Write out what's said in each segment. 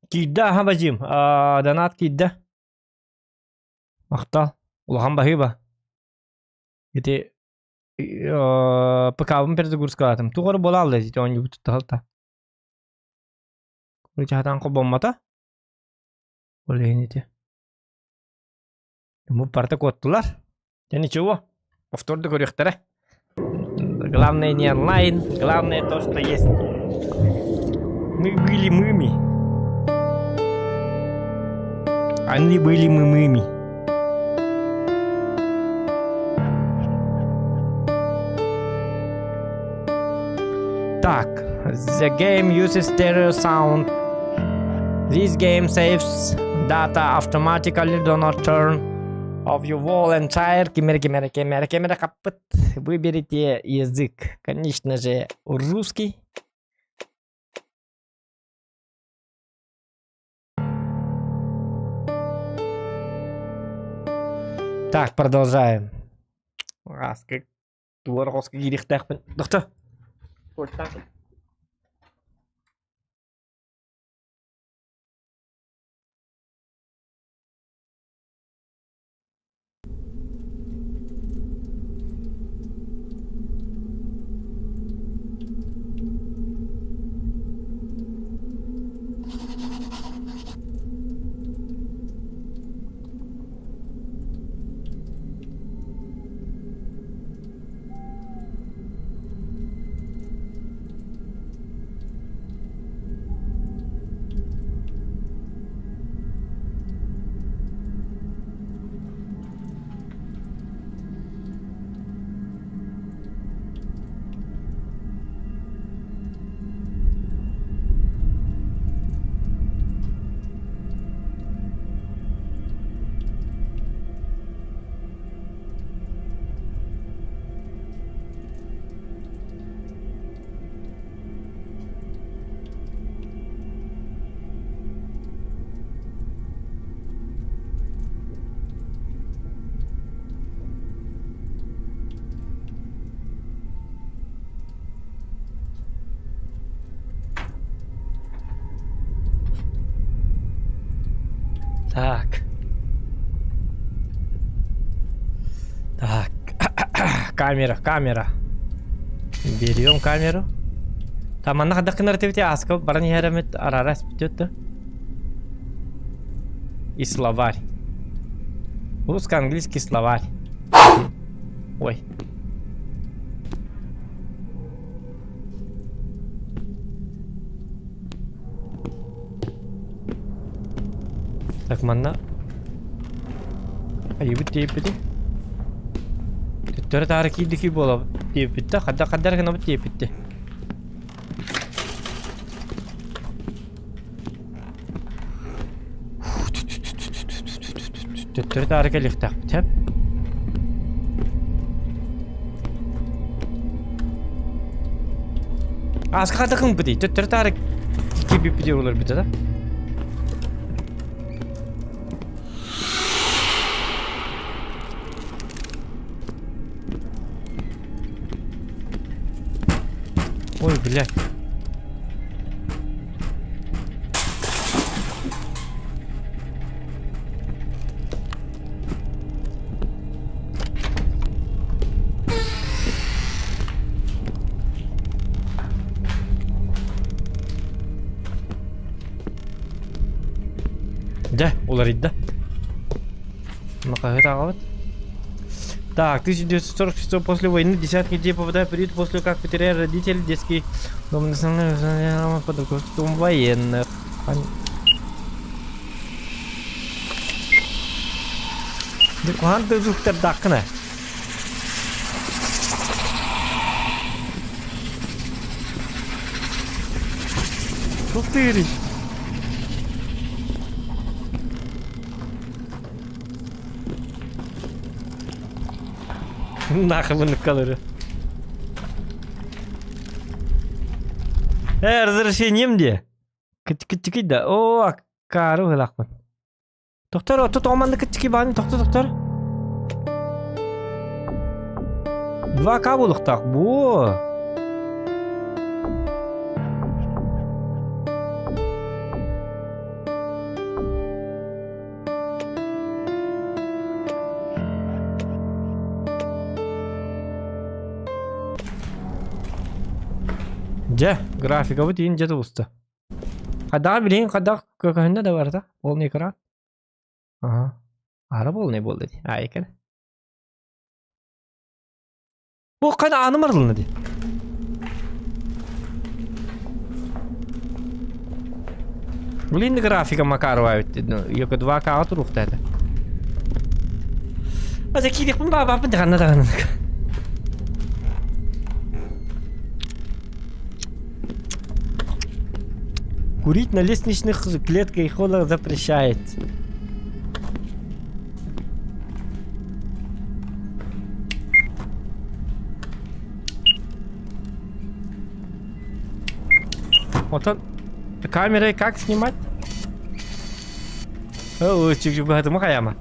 Kida ha bacım. Donat kida. Maqtal. Улахан баһыба. Ити пакабын перде гурскалатым. Тугары бола алды ити он юбут талта. Курчатан кобоммата. Олен ити. Бу парта коттулар. Я ничего. Повторды көрөктөрө. Главное не онлайн, главное то, что есть. Мы были мыми. Они были мымыми. Так, the game uses stereo sound. This game saves data automatically. Do not turn off your wall entire. Камера капот. Выберите язык. Конечно же, русский. Так, продолжаем. Как дворовский гирихтах. Доктор. Вот так. Так. Так. Камера. Берем камеру. Там она когда коннективити аска, барани харамет арарас битет. И словарь. Русско-английский словарь. Ой. Так, манна. Айбыт тейпити. Төттөрө тары кийдики болуп тейпитти. Каддар гана бут тейпитти. Төттөрө тары келихтак бит. Аска такын бит. Төттөрө тары кийбипти болор бит да. Ой, блядь. Да, уларит, да? Ну-ка, так, 1946 после войны десятки детей попадают в приют после как потеряли родителей, детский дом национальный под руководством военных. Куанты зухтер дакна. Сутыри. Нахуй калоры. Разрешением де. Кички да. О, кару хлакман. Доктор, тут оманды кички бани, доктор. Два кабулук так. Бу. Ce, grafika bu deyin ce usta. Kada bileyim kada kökünde de var da. Polni ekran. Aha. Ara polni bol dedi. Ha ekran. Bu kada anı marılın dedi. Блин, графика Макарова, yok 2K oturup dedi. Hadi kidik bunu baba ben de kanada. Курить на лестничных клетках и холлах запрещается. Вот он. Камерой как снимать? О, чуть-чуть багато махаяма.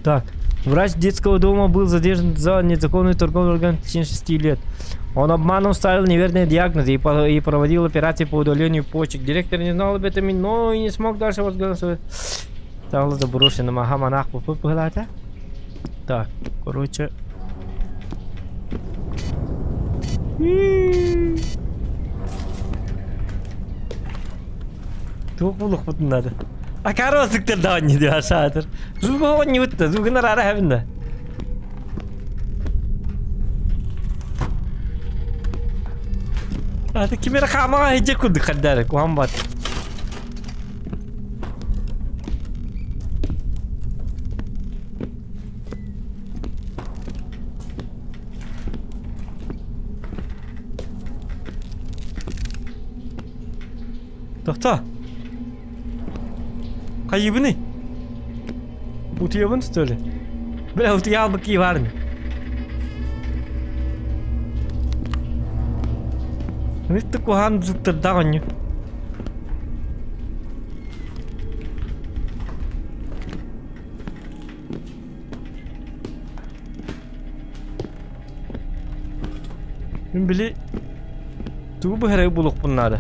Так, врач детского дома был задержан за незаконную торговлю органов в течение 6 лет. Он обманом ставил неверные диагнозы и проводил операции по удалению почек. Директор не знал об этом, но и не смог дальше возглавить. Стало заброшенным. Ага, монах попылать, а? Так, короче. Тух вот надо. А корозыктыр да не диyor aşağıdır. Zuzgu on не вытта, зугынар ара хабында. هذا كاميرا خامة هيجي كود خدارك وهم بات. Doktor. Kaybı ne? Utuya bunu söyle. Böyle utuya al bakayım var mı? Видите, куган зуктырдаган. Мен били ту бухаре булук bunları.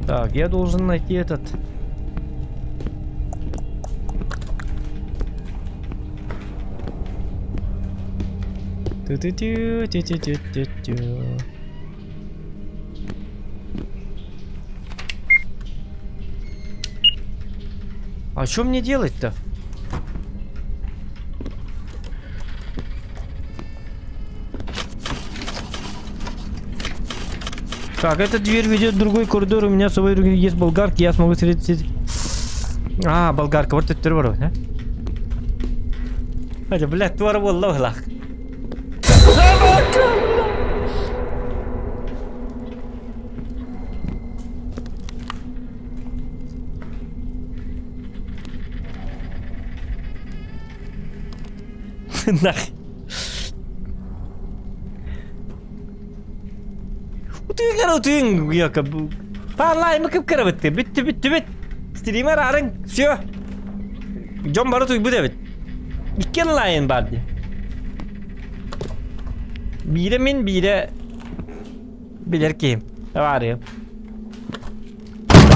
Так, я должен найти этот. Ту-ту-ту-ту-ту-ту-ту. А что мне делать-то? Так, эта дверь ведет в другой коридор. У меня с собой есть болгарки. Я смогу встретить... А, болгарка. Вот это ворот, да? Хотя, блядь, твор воллах лах. Нахуй. Утуин, якоб. Парлай, мы как карабатты. Бит. Стример арен. Все. Джон баратуй будет. İki line vardı. Biri min biri bilir kim. Ne var ya?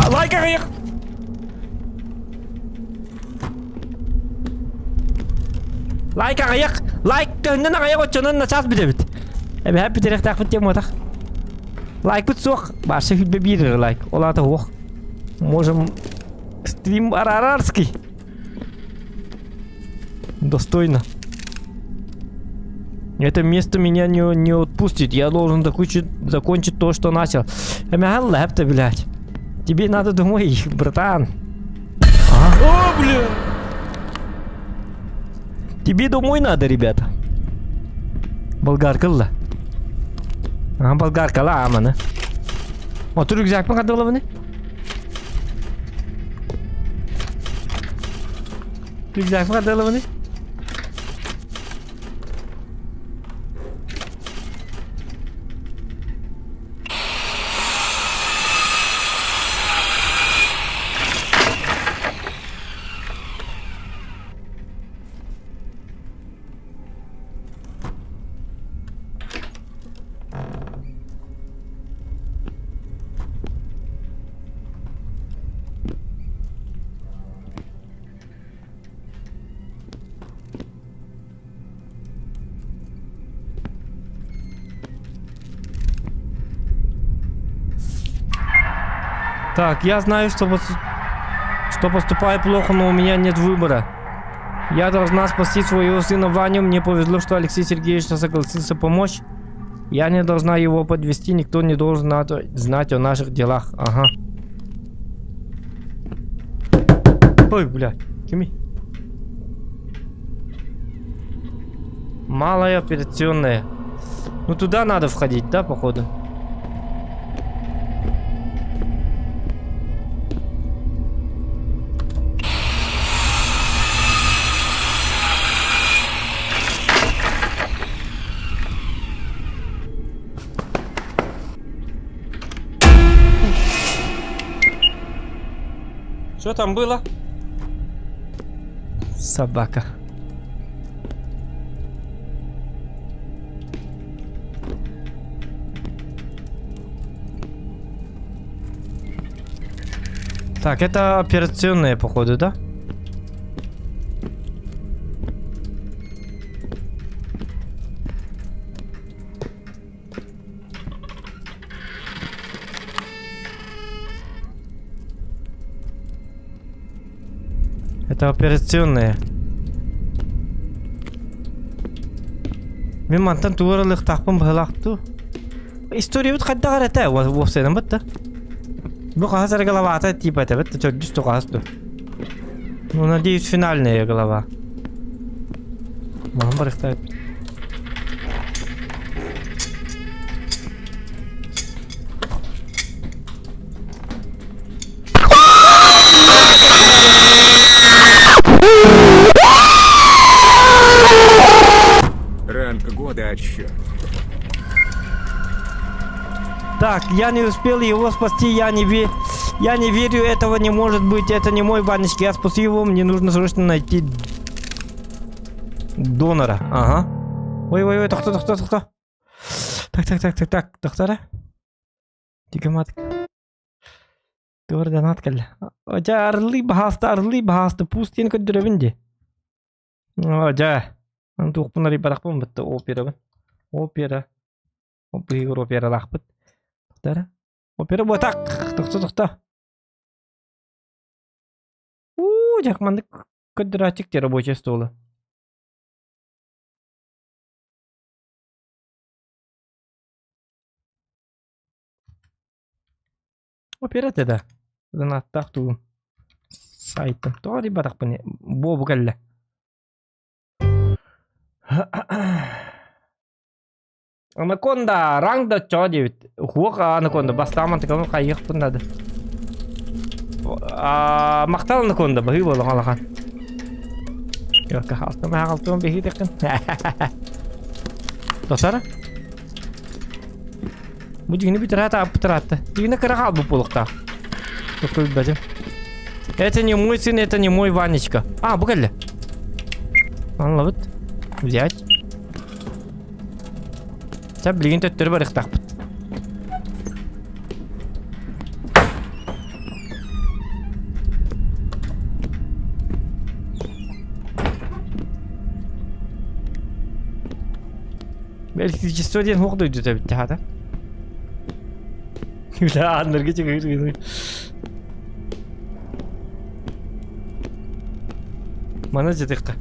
Like ayık. Like ayık. Like kendin ayık uçunun nasıl bir devit. Hep bir direkt takip edeyim odak. Like bu çok. Başka bir like. Ola da hoş. Можем стрим арарарский. Достойно. Это место меня не отпустит. Я должен закончить то, что начал. Лэп-то, блядь. Тебе надо домой, братан. О, бля. Тебе домой надо, ребята. Болгарка ла. Болгарка ла, амана. Вот рюкзак покатала мне. Рюкзак покатала мне. Так, я знаю, что поступаю плохо, но у меня нет выбора. Я должна спасти своего сына Ваню. Мне повезло, что Алексей Сергеевич согласился помочь. Я не должна его подвести, никто не должен знать о наших делах. Ага. Ой, блядь. Кими. Малая операционная. Ну туда надо входить, да, походу? Что там было? Собака. Так, это операционные, походу, да? Это операционные. Мен мантан туаралык тақпын бахалақту. История бит қадда қарата, вовсайдан бітті. Бұл қазір головата типа это, бітті, чөк жүсті қасту. Ну, надеюсь, финальная голова. Маған барықтайып. Ранг года отсчет. Так, я не успел его спасти, я не верю, этого не может быть, это не мой Ванечка, я спасу его, мне нужно срочно найти донора. Ага. Ой, это кто? Так, доктора? Дигаматик. Гордан аткал. Ожа арли бахаста, пустин көддөрөбүнди. Ожа. Антуқпунари барақпын бітті, опера. Опигір опера лақпыт. Доктора? Опера ботақ. Тоқта. Жақманды көддіратчик рабочий столы. Опера теда. Занаттақ туын. Сайттым. Тоғари барақпын. Бобу кәлі. Анаконда, рангда чо дейбит. Хуок анаконда, бастаман тикамын қайықпын дады. Мақтал анаконда, бұғы болу қалақан. Йоқа, алтыма бейхи текін. Достары? Бұ жігіні бітіраты, бітіраты. Жігіні кіра қал бұл болықта. Тоқы бәдім. Это не мой сын, это не мой Ванечка. Бұ кәлі. Анлабыт. Взять. Сәп білген төттері бар иқтақпыт. Бәлкі жесто ден хоқ дойды да бітті хата. Үля андырға чығы. Мана жетіққа.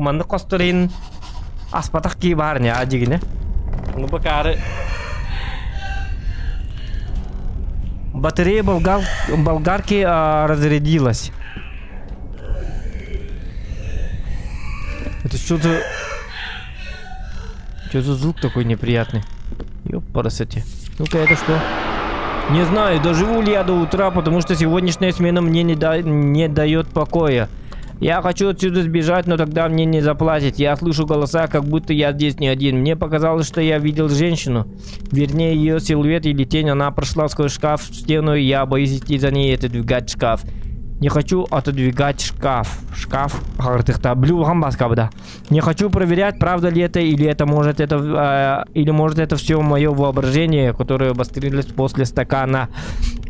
Манды қостырын аспатақ кей барын я жігіне. Ну бакары. Батарея болгарки разрядилась. Это что за звук такой неприятный? Ёпарасоте. Ну-ка, это что? Не знаю, доживу ли я до утра, потому что сегодняшняя смена мне не дает покоя. Я хочу отсюда сбежать, но тогда мне не заплатят. Я слышу голоса, как будто я здесь не один. Мне показалось, что я видел женщину. Вернее, ее силуэт или тень. Она прошла сквозь шкаф в стену, и я боюсь идти за ней и отодвигать шкаф. Не хочу отодвигать шкаф. Не хочу проверять, правда ли это, или может это все мое воображение, которое обострилось после стакана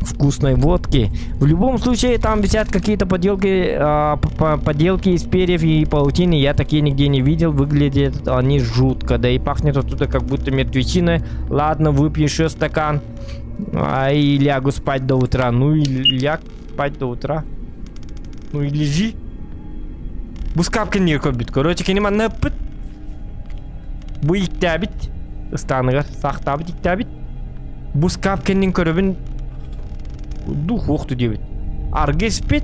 вкусной водки. В любом случае, там висят какие-то поделки из перьев и паутины. Я такие нигде не видел. Выглядят они жутко. Да и пахнет оттуда как будто мертвечиной. Ладно, выпью еще стакан. И лягу спать до утра. Ну и ляг спать до утра. Ну и лежи. Бускапка не кобит. Короче, кинеман напыт. Bu iktibit ıstanıgar saqtabit iktibit Bускапкеннин көрөбүн дух оқту дебит аргы спит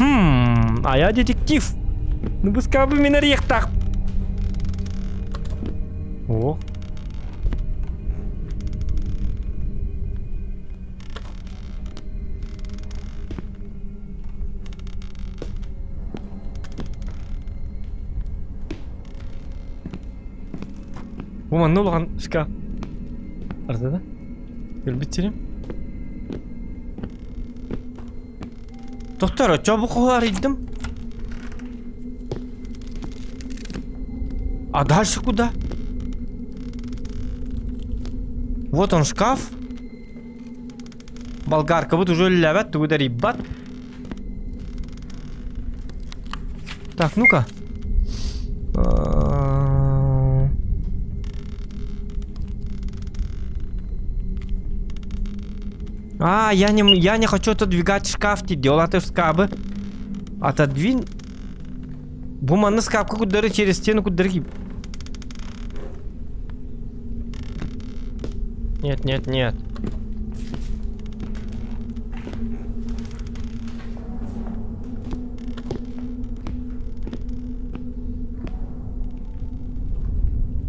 а я детектив ну бускапы мен рехтак о Oman ne olған шкаф? Ardada. Gel bitireyim. Доктор, çabuk araydım. А дальше куда? Вот он шкаф. Болгарка, вот уже левет, туда рибат. Так, ну-ка. Я не хочу отодвигать шкаф, ты делал это в скабы. Отодвинь. Буманный шкаф, как удары через стену, куда дырки. Нет, нет, нет.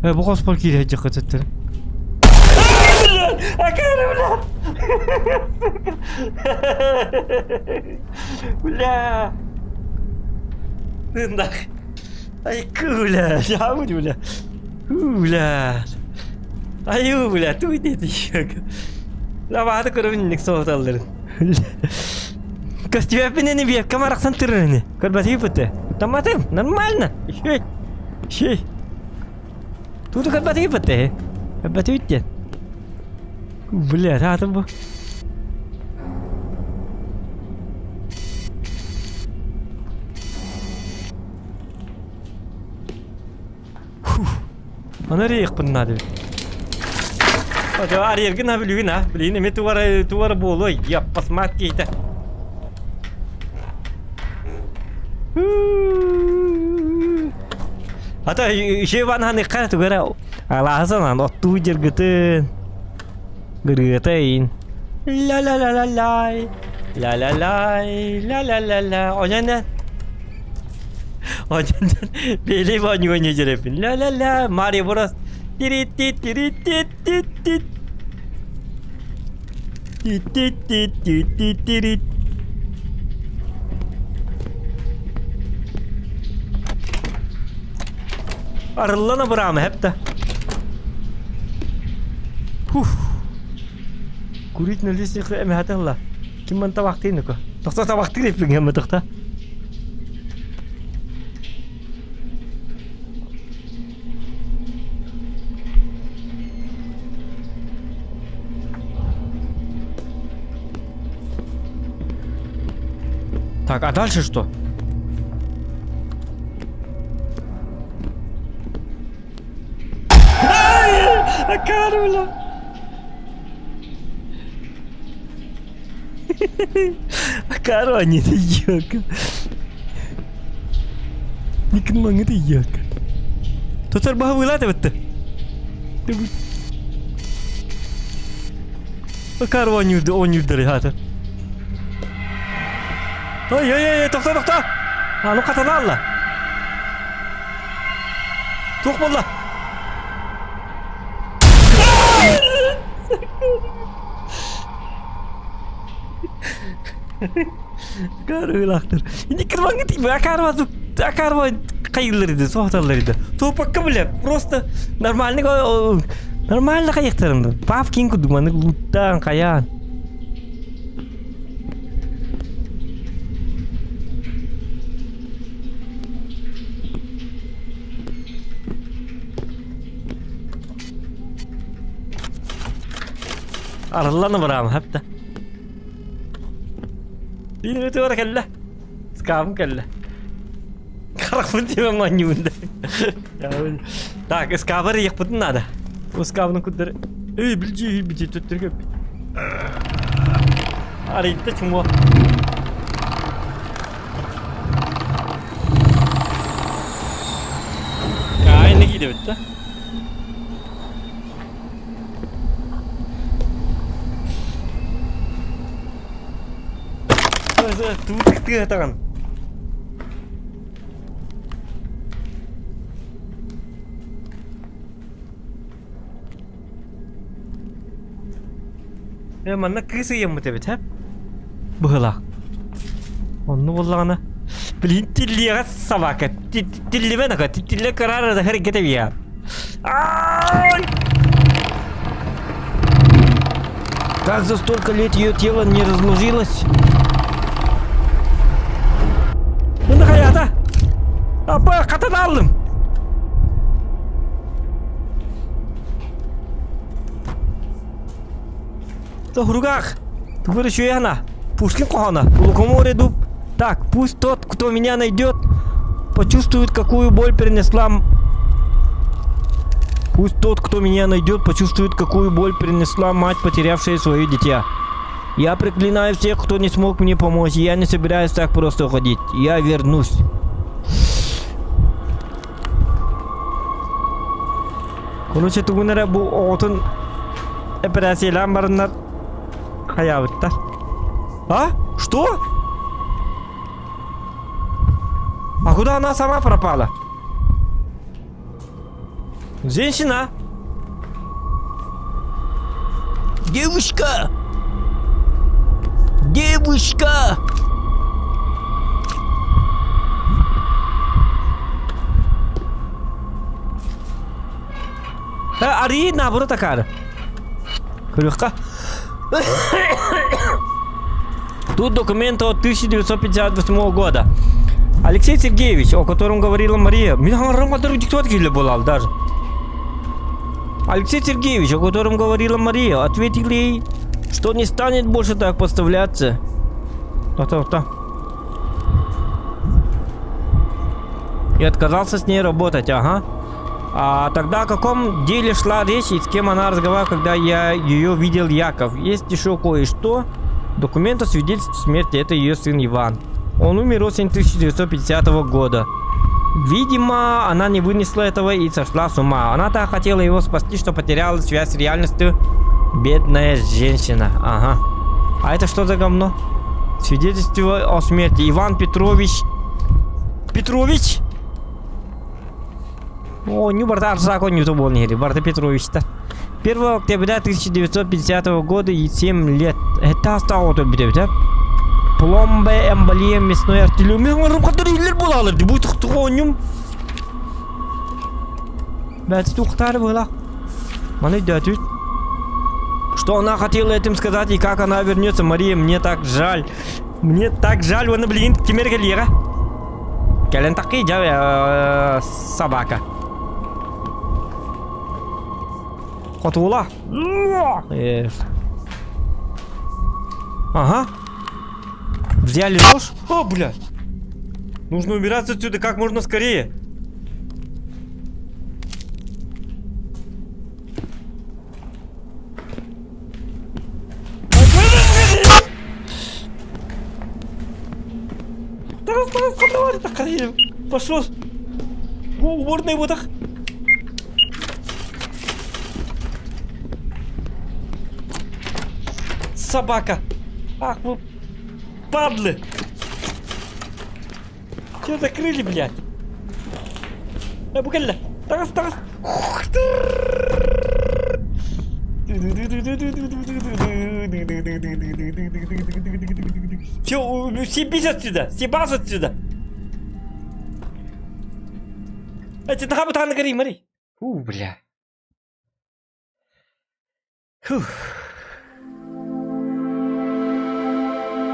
Bu hospal girecek ötetir. Бля. Нах. Ай, куля. Жабу, бля. Бля. Ай, бля, туй dedi. Лавада көрөмүнүк сооталдыр. Костюмпенен бе, камараксан тырыны. Көрбөтүп бутты. Таматым, нормально. Шей. Тут көрбөтүп бутты. Көрбөтүп. Бля, там был. Она рех поднадо. Вот арьерги на блюна, блин, мне тувара было, я посмотрите. А то еще ван ханы карту говорил. Алазан, он оттуда гытын. Гырытын. Ла-ла-ла-ла-лай. Ла-ла-лай. Ла-ла-ла-ла. Ояндан. Ояндан. Бели ваньго не жерепин. Ла-ла-ла. Мари бурас. Тирит-тит-тирит-тит-тит-тит. Тит-тит-тит-тит-тит-тит. Arıllana bırakma hep de. Kurit nulis yıkı emi hatırla. Kim bana tabaktı nuka? Doktor tabaktı gripin hem mi doktor? Так, а дальше что? Карула. Кару они это яка. Никнман это яка. Тотар бага вылата вот-то. Кару они ударят. Ой, тоқтар. А ну қатана алла. Тоқ болла. Карылақтыр. Не кірмаңы деймі, акарва қайғылар соқтарлар еді. Топаққа біле, просто нормальный қайықтарымды. Павкин күдіманы луттан қаян. Arılarını bırakım hep de. Yürü doğru kelle. Skavım kelle. Karakpın тебе манюнда. Так, эскавар ехпытын надо. Эскавны кудары. Эй, билжи, бити төттүргөп. Арыйтта чумо. Айны киде битти. Тут ты атаган. Манна кысы еммете бит, хеп? Быгылак. Онну боллагана. Блин, тиллига собака. Тиллиме нака, тилле карара да харекет бия. Ай! Как за столько лет ее тело не разложилось? Bunu hayata. Apa katana aldım. Хуругах, ты выращу яна. Пушкин кохана. Лукоморе дуб. Так, пусть тот, кто меня найдет, почувствует, какую боль перенесла. Пусть тот, кто меня найдет, почувствует, какую боль перенесла мать, потерявшая свое дитя. Я проклинаю всех, кто не смог мне помочь. Я не собираюсь так просто уходить. Я вернусь. Короче, тугунара бу отун операциялар барынар хаябыттар. А? Что? А куда она сама пропала? Женщина? Девушка! Девушка! Ари наоборот такая. Крюхка. Тут документы от 1958 года. Алексей Сергеевич, о котором говорила Мария. Даже. Алексей Сергеевич, о котором говорила Мария, ответил ей, что не станет больше так подставляться. И отказался с ней работать, ага. А тогда о каком деле шла речь и с кем она разговаривала, когда я ее видел, Яков? Есть еще кое-что. Документ о свидетельстве смерти, это ее сын Иван. Он умер осенью 1950 года. Видимо, она не вынесла этого и сошла с ума. Она так хотела его спасти, что потеряла связь с реальностью. Бедная женщина. Ага. А это что за говно? Свидетельство о смерти. Иван Петрович. Петрович? О, не барда закон не был не Барда Петрович-то. 1 октября 1950 года и 7 лет. Это осталось тут, да? Пломбе, эмболия, мясной артиллерия. Мен который илер булалар. Бу тухтугонюм. Бәтс тухтар була. Маны дәтү. Что она хотела этим сказать и как она вернется, Мария, мне так жаль. Мне так жаль, вон, блин, кемергелера. Кален такой, да, собака. Котула. Ага. Взяли нож. О, бля. Нужно убираться отсюда как можно скорее. Пошел. Уборная вот так. Собака. Ах вы падлы. Че закрыли, блядь? Букально. Тарас. Все, съебись отсюда. Съебас отсюда. Это нахабутан на горе, Мари. Бля. Фух.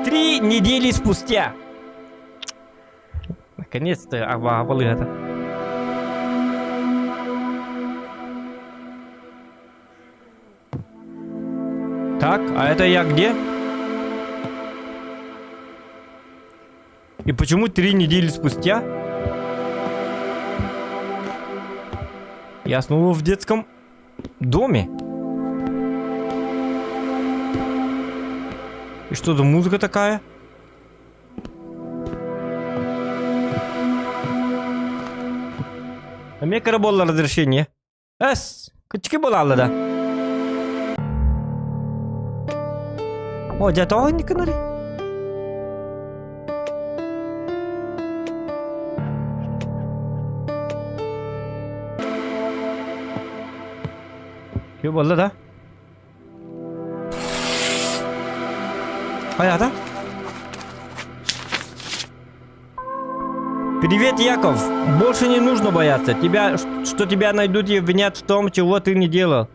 3 недели спустя. Наконец-то обалыга-то. Так, а это я где? И почему 3 недели спустя я снова в детском доме? И что за музыка такая? Америка было разрешение. Качки была, да? О, дядя, не канари. Что было, да? Понятно? Привет, Яков. Больше не нужно бояться. Что тебя найдут и обвинят в том, чего ты не делал.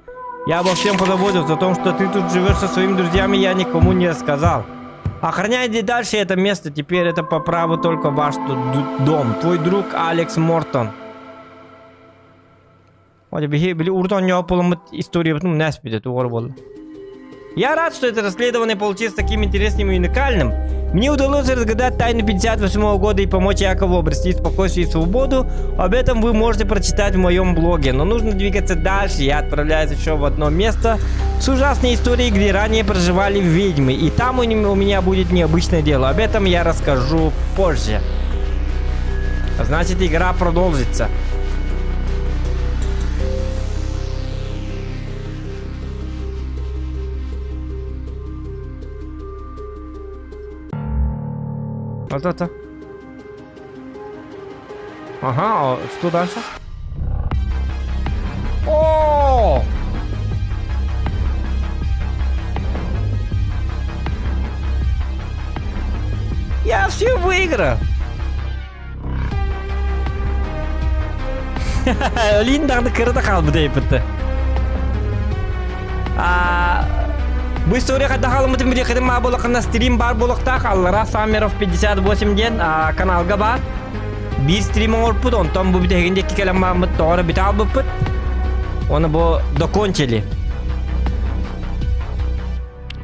Я обо всем позаботился. О том, что ты тут живешь со своими друзьями, я никому не рассказал. Охраняйте дальше это место. Теперь это по праву только ваш дом. Твой друг Алекс Мортон. Я рад, что это расследование получилось таким интересным и уникальным. Мне удалось разгадать тайну 58 года и помочь Якову обрести спокойствие и свободу. Об этом вы можете прочитать в моем блоге. Но нужно двигаться дальше. Я отправляюсь еще в одно место с ужасной историей, где ранее проживали ведьмы. И там у меня будет необычное дело. Об этом я расскажу позже. Значит, игра продолжится. Вот это. Ага, что дальше? О! Я все выиграл. Линдарды кырда қалды дейпті. Bu история қалымытын бір еқідім болықына стрим бар болықта қаллара Самеров 58 ден каналға бар. Bir стрим орпыд, онтан бұл бітегінде кекелем мамыд тоғыры біте албыппыд. Оны бұл докончили.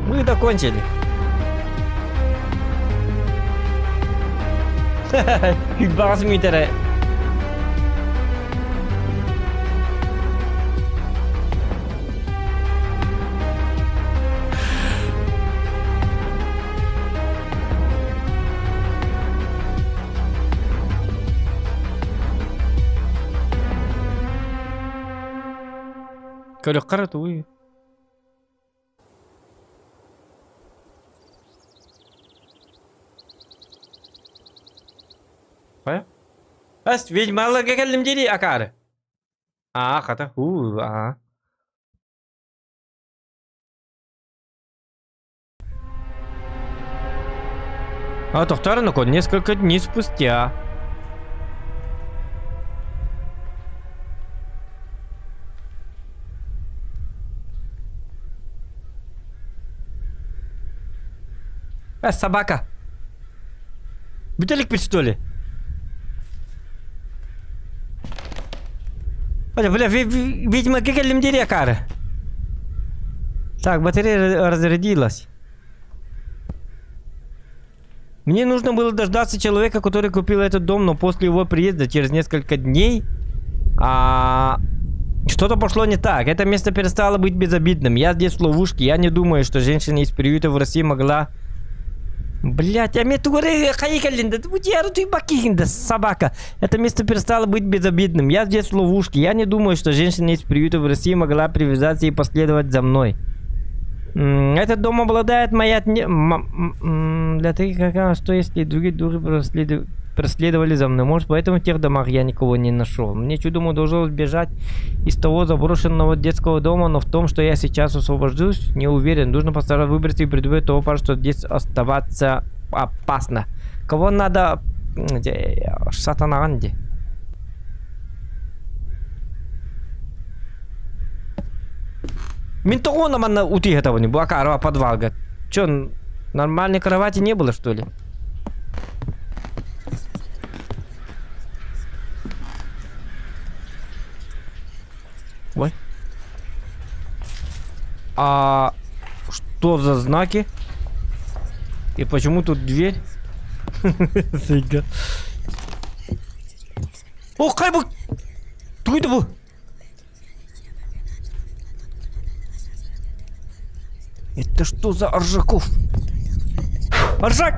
Мы докончили. Бағасы мүйтері. Көлік қарат, ой. Қая? Ведьмаларға келдім дейді, ақары. Қата, тоқтар, но несколько дней спустя. Собака. Бутылик пить, что ли? Бля, видимо, кекелем дирекара. Так, батарея разрядилась. Мне нужно было дождаться человека, который купил этот дом, но после его приезда, через несколько дней, что-то пошло не так. Это место перестало быть безобидным. Я здесь в ловушке. Я не думаю, что женщина из приюта в России могла... Блять, а мне тугоры хаикалинда, ты бакинда, собака. Это место перестало быть безобидным. Я здесь в ловушке. Я не думаю, что женщина из приюта в России могла привязаться и последовать за мной. Этот дом обладает моя... Для таких, что если другие дуры преследовали за мной. Может, поэтому в тех домах я никого не нашел. Мне чудом удалось бежать из того заброшенного детского дома, но в том, что я сейчас освобожусь, не уверен. Нужно постараться выбраться и предупредить того парня, что здесь оставаться опасно. Кого надо... Сатанаганди. Ментого нам на ути этого не было, а подвал, говорит. Чё, нормальной кровати не было, что ли? Ой. Что за знаки? И почему тут дверь? Сыйга. О, кай bu? Duydu bu. Это что за Аржаков? Аржак!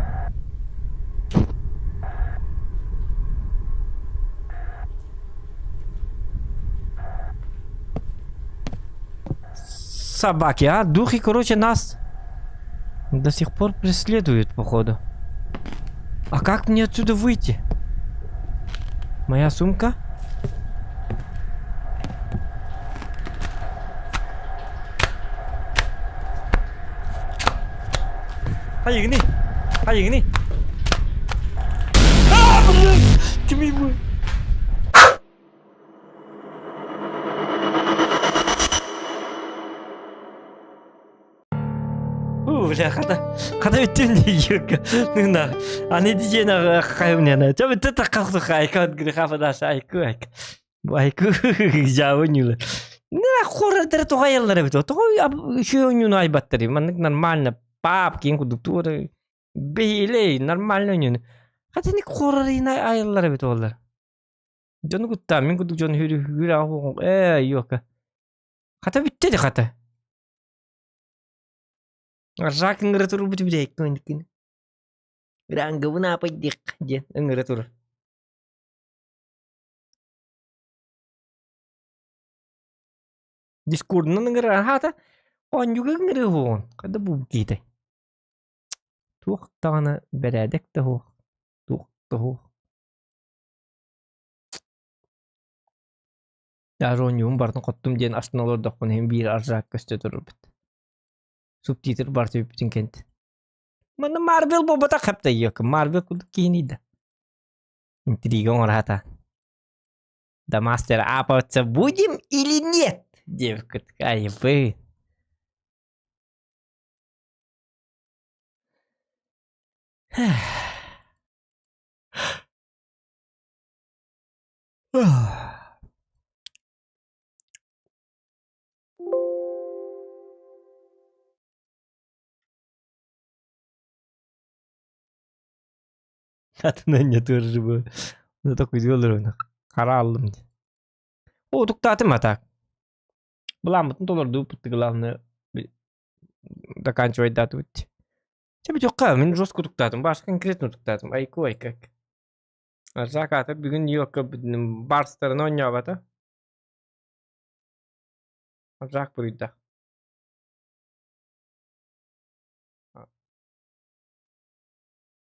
Собаки, а? Духи, короче, нас до сих пор преследуют, походу. А как мне отсюда выйти? Моя сумка? Hayır gini. Hayır gini. Aa, kimi bu? Бля, хата беттен не yok. Нына. А не дiyeceğine kayımına. Tabii tata kalktı kaykan gırıka da ayku. Bu ayku javunюлы. Не хоррор тер то hayallara bito. То şu oyunu aybattırı. Manık нормально. Папки, кондукторы. Бейлей, нормально oyunu. Hadi ne horror yine ayallara bito onlar. Canı kutta. Min kutu canı hürü ahı. Yok. Hata bitti de hata. Ржак ngeratur betul betul kan. Rangga pun apa dik aja ngeratur. Discord na ngera hata. On juga ngerehon. Kada bu kita. Tuh tana beredek tahu. Tuh tahu. Ya ronyum barın qottum diyen asnalar dokun hem bir Rжак köste durur bit. Subtitre бар тө bütün kent. Mana Marvel bobata kapta yok. Marvel kudu kini da. Интрига рата. Да мастер апаться будем или нет? Девка такая, вы. Kadına ne durur bu? Ne так üzülür onu. Kara aldım diye. O туктатым атак. Буламытын толорду путты главное заканчивать дату. Тебе жокка мен жестко туктатым. Башка конкретно туктатым. Айку айкак. Ржак аты бүгүн Нью-Йоркка Барстарын ойноп ата. Ржак буйда.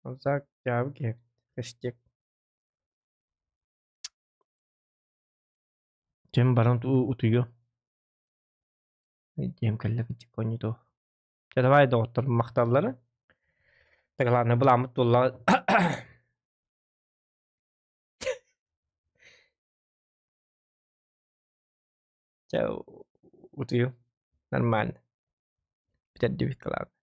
Ржак жабы кеп. Хэштег. Чем баран утуyor. Дем калла бити конито. Давай доктор макталлары. Тагланы буламыт болла. Чау утуyor. Нормально. Битет дебит калады.